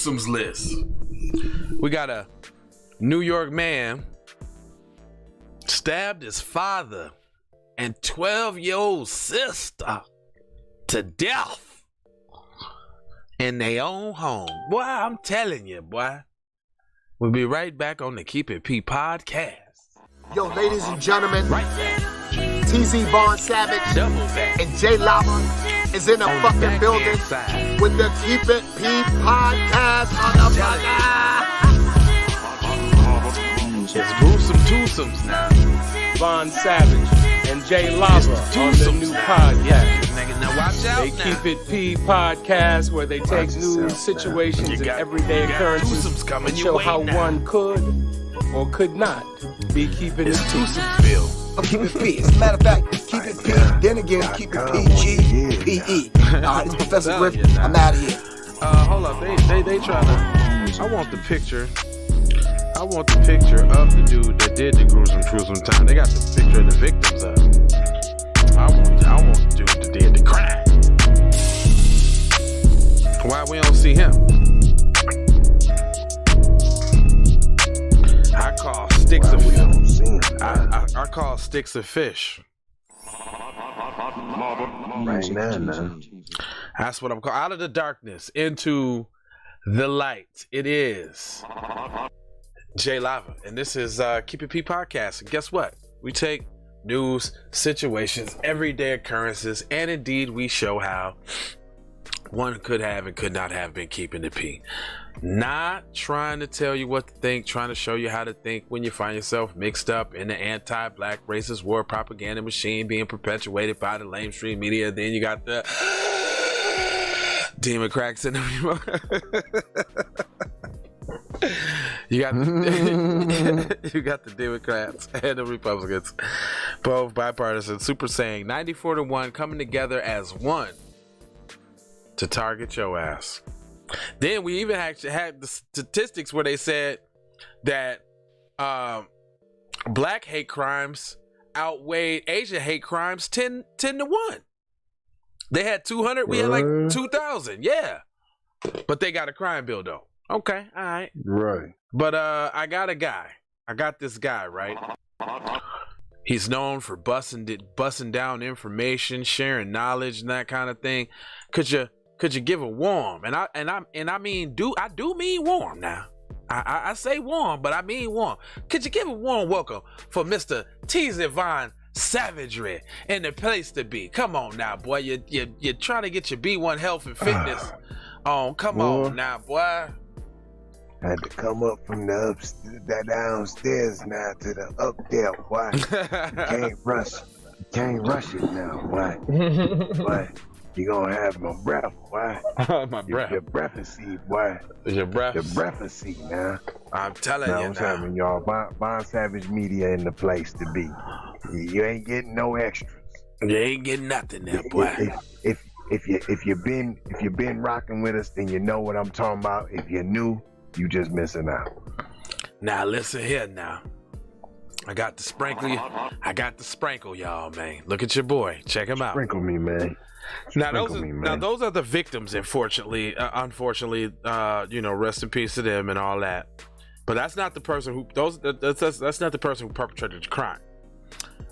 List. We got a New York man stabbed his father and 12-year-old sister to death in their own home. Boy, I'm telling you, boy. We'll be right back on the Keep It P podcast. Yo, ladies and gentlemen, TZ Vaughn Savage and J Lava is in the fucking building with the Keep It P podcast, motherfucker. It's gruesome twosomes now. Vaughn Savage and J Lava on the new podcast. Now watch out. They Keep It P podcast, where they take news, situations, and everyday occurrences and show how one could or could not be keeping it twosomesville. Keep It P. As a matter of fact, Keep It P. Then again, Keep It PG, PE. Alright, it's Professor Griffin. I'm out of here. Hold up. They trying to. I want the picture. I want the picture of the dude that did the gruesome time. They got the picture of the victims up. I want the dude that did the crime. Why we don't see him? I call sticks of fish. I call sticks of fish. Right now. That's what I'm calling. Out of the darkness into the light. It is J Lava, and this is Keep It P podcast. And guess what? We take news, situations, everyday occurrences, and indeed we show how one could have and could not have been keeping the P. Not trying to tell you what to think, trying to show you how to think when you find yourself mixed up in the anti-black racist war propaganda machine being perpetuated by the lamestream media. Then you got the Democrats and you got the Democrats and the Republicans, both bipartisan, super saying 94-1 coming together as one to target your ass. Then we even actually had the statistics where they said that black hate crimes outweighed Asian hate crimes 10 to 1. They had 200, we had like 2,000. Yeah. But they got a crime bill though. Okay, all right. Right. But I got this guy, right? He's known for busting down information, sharing knowledge and that kind of thing. Could you give a warm? And I mean I do mean warm now. I say warm, but I mean warm. Could you give a warm welcome for Mr. TZ Vaughn Savagery in the place to be? Come on now, boy. You're trying to get your B1 health and fitness on. Come on now, boy. Had to come up from the downstairs now to the up there. Why? Can't rush it now. Why? Why? You gonna have my breath. Why? My breath. Your breathacy. Why? Your breath. Your breathacy now. I'm telling you what's happening, y'all? Vaughn Savage Media in the place to be. You ain't getting no extras. You ain't getting nothing there, boy. If you've been rocking with us, then you know what I'm talking about. If you're new, you just missing out. Now listen here now. I got to sprinkle y'all, man. Look at your boy. Check him out. Sprinkle me, man. Now those are the victims, unfortunately, rest in peace to them and all that. But that's not the person who that's not the person who perpetrated the crime.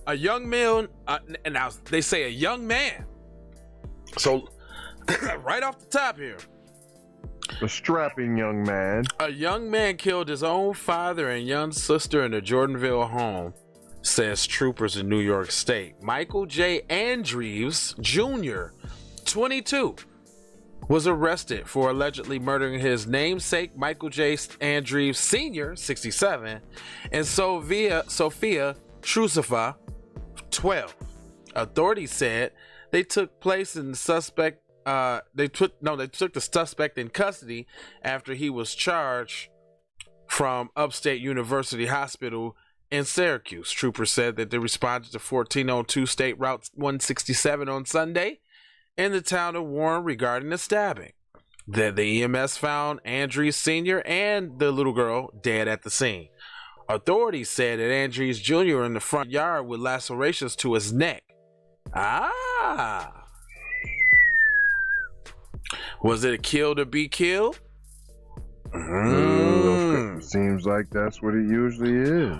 A young man, and now they say a young man. So right off the top here, a strapping young man. A young man killed his own father and young sister in a Jordanville home, says troopers in New York State. Michael J. Andrews Jr., 22, was arrested for allegedly murdering his namesake Michael J. Andrews Sr., 67, and Sophia Trusifa, 12. Authorities said they took the suspect in custody after he was charged from Upstate University Hospital in Syracuse. Troopers said that they responded to 1402 State Route 167 on Sunday in the town of Warren regarding the stabbing. That the EMS found Andrews Sr. and the little girl dead at the scene. Authorities said that Andrews Jr. in the front yard with lacerations to his neck. Was it a kill to be killed? Seems like that's what it usually is.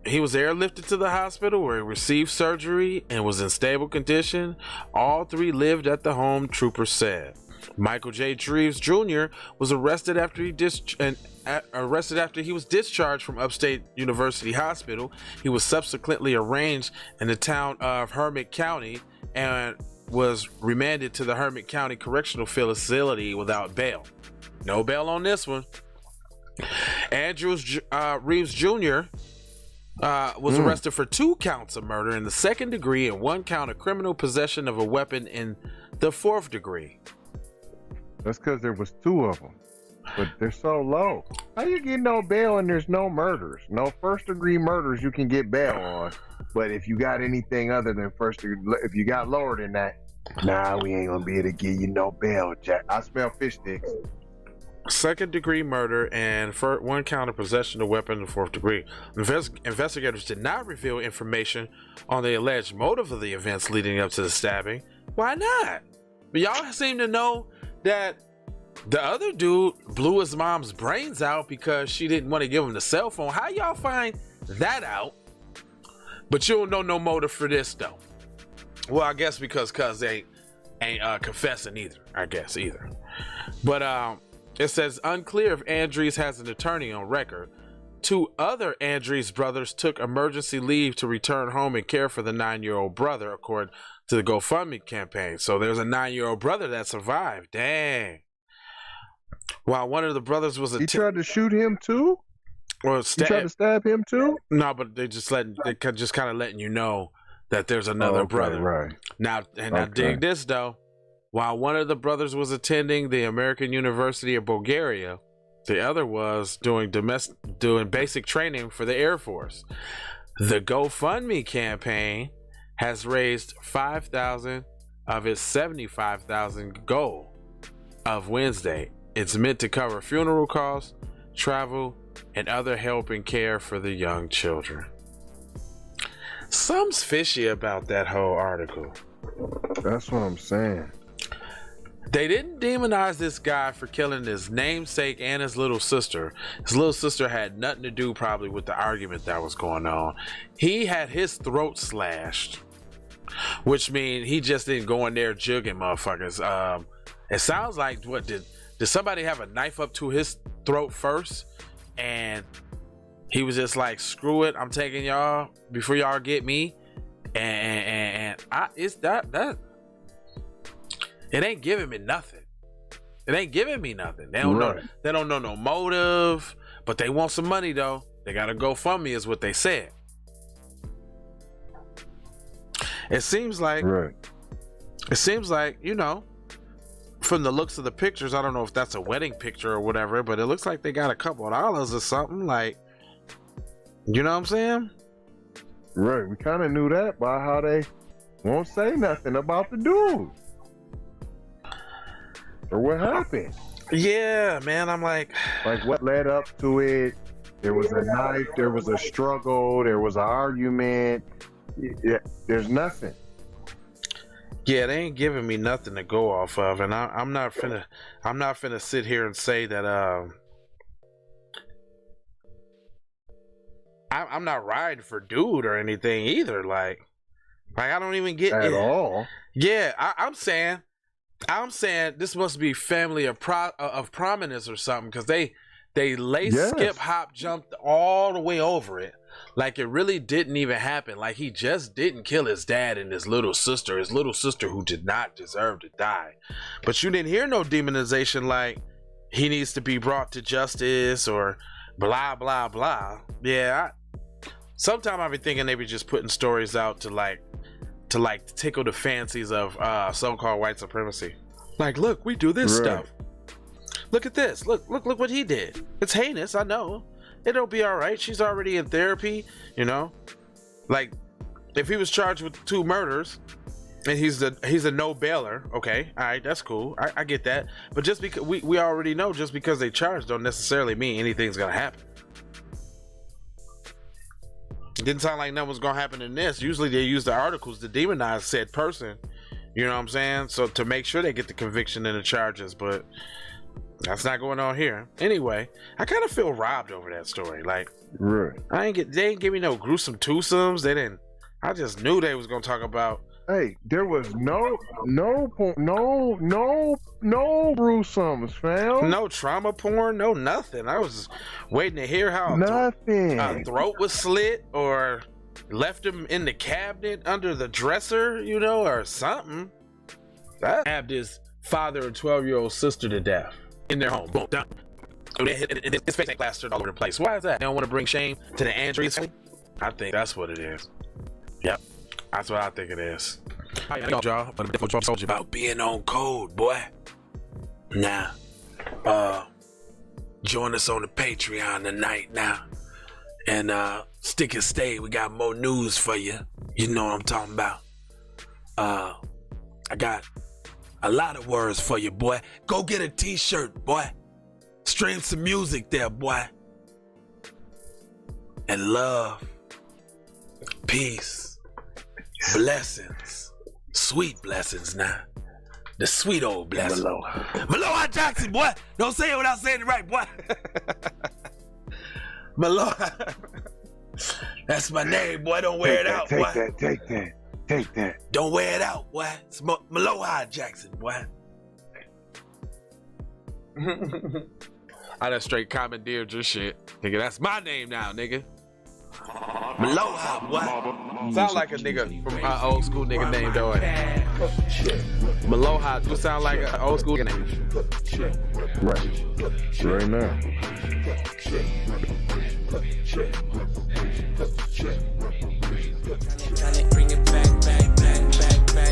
He was airlifted to the hospital where he received surgery and was in stable condition. All three lived at the home, troopers said. Michael J. Dreves Jr. was arrested after he was discharged from Upstate University Hospital. He was subsequently arraigned in the town of Hermit County and was remanded to the Hermit County Correctional Facility without bail. No bail on this one. Andrew Reeves Jr. Was arrested for 2 counts of murder in the 2nd degree and 1 count of criminal possession of a weapon in the 4th degree. That's because there was 2 of them, but they're so low. How you get no bail and there's no murders? No 1st degree murders you can get bail on, but if you got anything other than 1st degree, if you got lower than that, nah, we ain't gonna be able to give you no bail, Jack. I smell fish sticks. 2nd degree murder and 1 count of possession of weapon in the 4th degree. Investigators did not reveal information on the alleged motive of the events leading up to the stabbing. Why not? But y'all seem to know that the other dude blew his mom's brains out because she didn't want to give him the cell phone. How y'all find that out? But you don't know no motive for this though. Well, I guess because cuz they ain't confessing either. I guess either. But it says unclear if Andries has an attorney on record. 2 other Andries brothers took emergency leave to return home and care for the 9-year-old brother, according to the GoFundMe campaign. So there's a 9-year-old brother that survived. Dang. While one of the brothers was he tried to shoot him too? Or he tried to stab him too? No, but they just kind of letting you know that there's another brother. Right. Now dig this though. While one of the brothers was attending the American University of Bulgaria, the other was doing basic training for the Air Force. The GoFundMe campaign has raised $5,000 of its $75,000 goal of Wednesday. It's meant to cover funeral costs, travel, and other help and care for the young children. Something's fishy about that whole article. That's what I'm saying. They didn't demonize this guy for killing his namesake and his little sister. His little sister had nothing to do probably with the argument that was going on. He had his throat slashed, which means he just didn't go in there jugging motherfuckers. It sounds like, what, did somebody have a knife up to his throat first? And he was just like, screw it, I'm taking y'all before y'all get me. And it's that it ain't giving me nothing. It ain't giving me nothing. They don't know. They don't know no motive, but they want some money though. They gotta GoFundMe is what they said. It seems like, you know, from the looks of the pictures, I don't know if that's a wedding picture or whatever, but it looks like they got a couple of dollars or something. Like, you know what I'm saying? Right. We kind of knew that by how they won't say nothing about the dude. Or what happened? Yeah, man. I'm like what led up to it? There was a knife, there was a struggle, there was an argument. Yeah, there's nothing. Yeah, they ain't giving me nothing to go off of, and I'm not finna sit here and say that I'm not riding for dude or anything either. Like I don't even get at all. Yeah, I'm saying this must be family of prominence or something, because they skip, hop, jumped all the way over it. Like it really didn't even happen. Like he just didn't kill his dad and his little sister who did not deserve to die. But you didn't hear no demonization like he needs to be brought to justice or blah, blah, blah. Yeah. Sometimes I be thinking they be just putting stories out to tickle the fancies of so-called white supremacy. Like, look, we do this stuff. Look at this. Look what he did. It's heinous, I know. It'll be all right. She's already in therapy, you know. Like, if he was charged with 2 murders and he's a no bailer, okay, all right, that's cool. I get that. But just because we already know, just because they charged don't necessarily mean anything's gonna happen. It didn't sound like nothing was gonna happen in this. Usually they use the articles to demonize said person. You know what I'm saying? So to make sure they get the conviction and the charges, but That's not going on here. Anyway, I kind of feel robbed over that story. Like, Right. they ain't give me no gruesome twosomes. They didn't. I just knew they was gonna talk about. Hey, there was no gruesomes, fam. No trauma porn, no nothing. I was just waiting to hear how Nothing. a throat was slit or left him in the cabinet under the dresser, you know, or something. That stabbed his father and 12-year-old sister to death in their home. Boom, done. His face ain't plastered all over the place. Why is that? They don't want to bring shame to the Andrews family? I think that's what it is. Yep. That's what I think it is. I know y'all, but I told you about being on code, boy. Now, join us on the Patreon tonight now. And stick and stay. We got more news for you. You know what I'm talking about. I got a lot of words for you, boy. Go get a t-shirt, boy. Stream some music there, boy. And love, peace, blessings, sweet blessings now. The sweet old blessings. Maloha Jackson, boy. Don't say it without saying it right, boy. Maloha. That's my name, boy. Don't wear it out, boy. Take that. Don't wear it out, boy. It's Maloha Jackson, boy. I done straight commandeered your shit. Nigga, that's my name now, nigga. Maloha, boy. Sound like a nigga from my old school nigga name, though. Maloha do sound like an old school nigga name. Right. Right now. Tryna bring it back.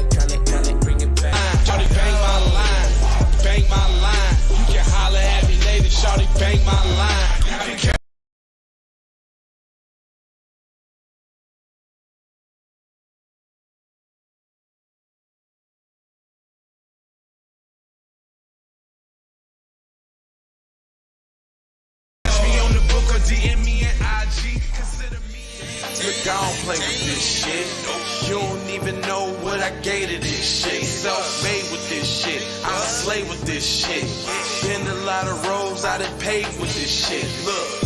Tryna bring it back. Shawty bang my line. You can holler at me later. Shawty bang my line. Me on the book or DM me at IG. Consider me. Look, I don't play with this shit. You don't even know what I gave to this shit. Self-made with this shit. I slay with this shit. Been a lot of roads I done paved with this shit. Look.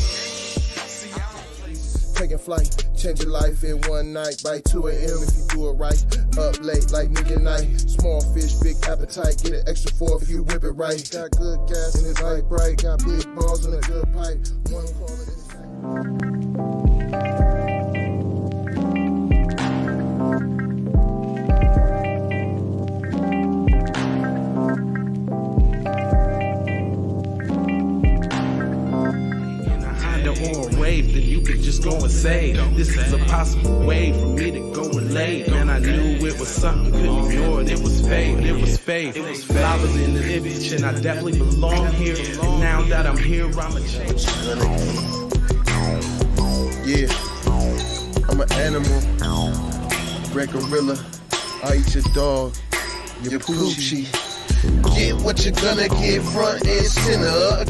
Taking flight, change your life in one night. By 2 a.m. if you do it right. Up late like midnight. Small fish, big appetite. Get an extra 4 if you whip it right. Got good gas in his light bright. Got big balls and a good pipe. One call it inside. Then you could just go and say, this is a possible way for me to go and lay. Man, I knew it was something, couldn't ignore it. It was faith, it was faith. Flowers in the image, and I definitely belong here. And now that I'm here, I'm a change. Yeah, I'm an animal, red gorilla. I eat your dog, your poochie. Get what you're gonna get, front and center.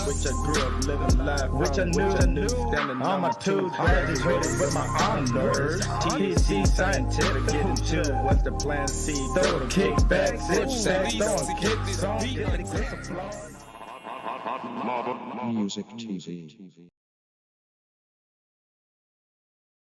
Which I grew up living life, which I knew. Standing on my tooth, graduated with my honors. TC scientific, get into what's the plan? C, throw the kickback, zip sack, throwing kicks on, get the applause. Music TV.